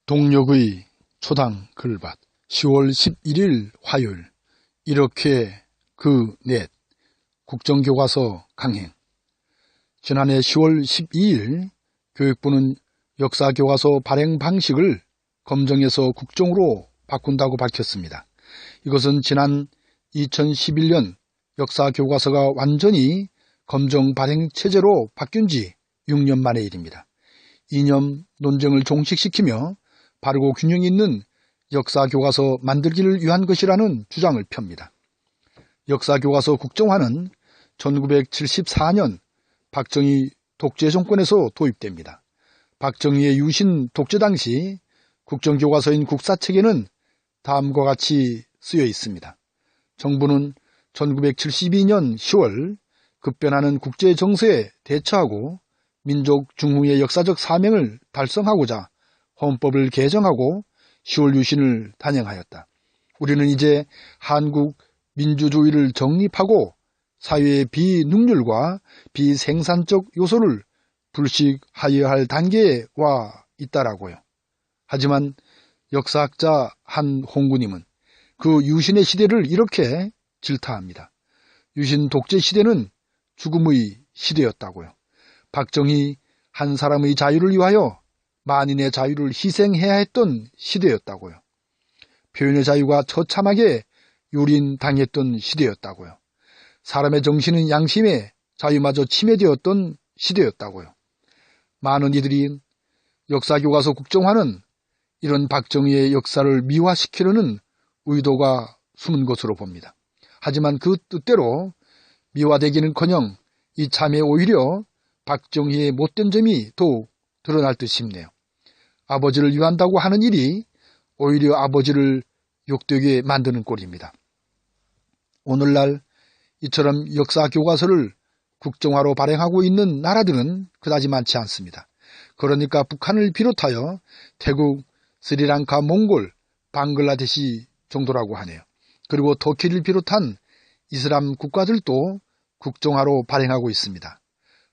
동력의 초당 글밭 10월 11일 화요일 이렇게 그 넷 국정교과서 강행. 지난해 10월 12일 교육부는 역사교과서 발행 방식을 검정에서 국정으로 바꾼다고 밝혔습니다. 이것은 지난 2011년 역사교과서가 완전히 검정 발행 체제로 바뀐 지 6년 만의 일입니다. 이념 논쟁을 종식시키며 바르고 균형 있는 역사교과서 만들기를 위한 것이라는 주장을 펴니다. 역사교과서 국정화는 1974년 박정희 독재 정권에서 도입됩니다. 박정희의 유신 독재 당시 국정교과서인 국사책에는 다음과 같이 쓰여 있습니다. 정부는 1972년 10월 급변하는 국제 정세에 대처하고 민족 중흥의 역사적 사명을 달성하고자 헌법을 개정하고 10월 유신을 단행하였다. 우리는 이제 한국 민주주의를 정립하고 사회의 비능률과 비생산적 요소를 불식하여야 할 단계에 와 있다라고요. 하지만 역사학자 한 홍구님은 그 유신의 시대를 이렇게 질타합니다. 유신 독재 시대는 죽음의 시대였다고요. 박정희 한 사람의 자유를 위하여 만인의 자유를 희생해야 했던 시대였다고요. 표현의 자유가 처참하게 유린당했던 시대였다고요. 사람의 정신은 양심의 자유마저 침해되었던 시대였다고요. 많은 이들이 역사교과서 국정화는 이런 박정희의 역사를 미화시키려는 의도가 숨은 것으로 봅니다. 하지만 그 뜻대로 미화되기는커녕 이참에 오히려 박정희의 못된 점이 더욱 드러날 듯 싶네요. 아버지를 위한다고 하는 일이 오히려 아버지를 욕되게 만드는 꼴입니다. 오늘날 이처럼 역사교과서를 국정화로 발행하고 있는 나라들은 그다지 많지 않습니다. 그러니까 북한을 비롯하여 태국, 스리랑카, 몽골, 방글라데시 정도라고 하네요. 그리고 터키를 비롯한 이슬람 국가들도 국정화로 발행하고 있습니다.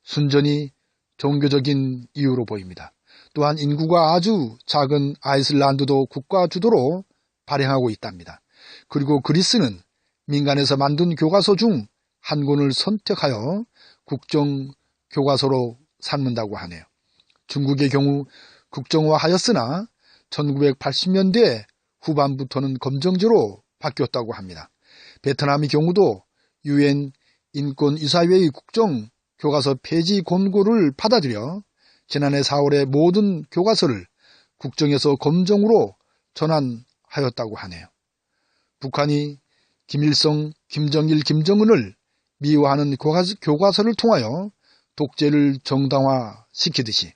순전히 종교적인 이유로 보입니다. 또한 인구가 아주 작은 아이슬란드도 국가 주도로 발행하고 있답니다. 그리고 그리스는 민간에서 만든 교과서 중 한 권을 선택하여 국정교과서로 삼는다고 하네요. 중국의 경우 국정화하였으나 1980년대 후반부터는 검정제로 바뀌었다고 합니다. 베트남의 경우도 UN 인권이사회의 국정교과서 폐지 권고를 받아들여 지난해 4월에 모든 교과서를 국정에서 검정으로 전환하였다고 하네요. 북한이 김일성, 김정일, 김정은을 미화하는 교과서를 통하여 독재를 정당화시키듯이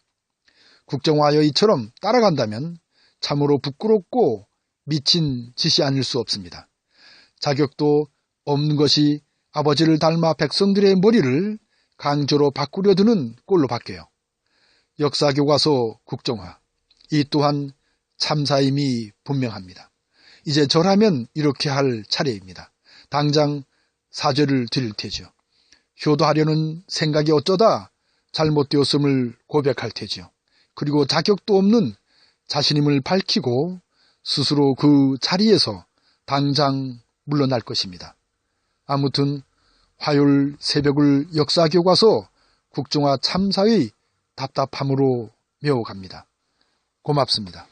국정화여 이처럼 따라간다면 참으로 부끄럽고 미친 짓이 아닐 수 없습니다. 자격도 없는 것이 아버지를 닮아 백성들의 머리를 강제로 바꾸려 드는 꼴로 바뀌어요. 역사교과서 국정화, 이 또한 참사임이 분명합니다. 이제 저라면 이렇게 할 차례입니다. 당장 사죄를 드릴 테죠. 효도하려는 생각이 어쩌다 잘못되었음을 고백할 테죠. 그리고 자격도 없는 자신임을 밝히고 스스로 그 자리에서 당장 물러날 것입니다. 아무튼 화요일 새벽을 역사교과서 국정화 참사의 답답함으로 메워갑니다. 고맙습니다.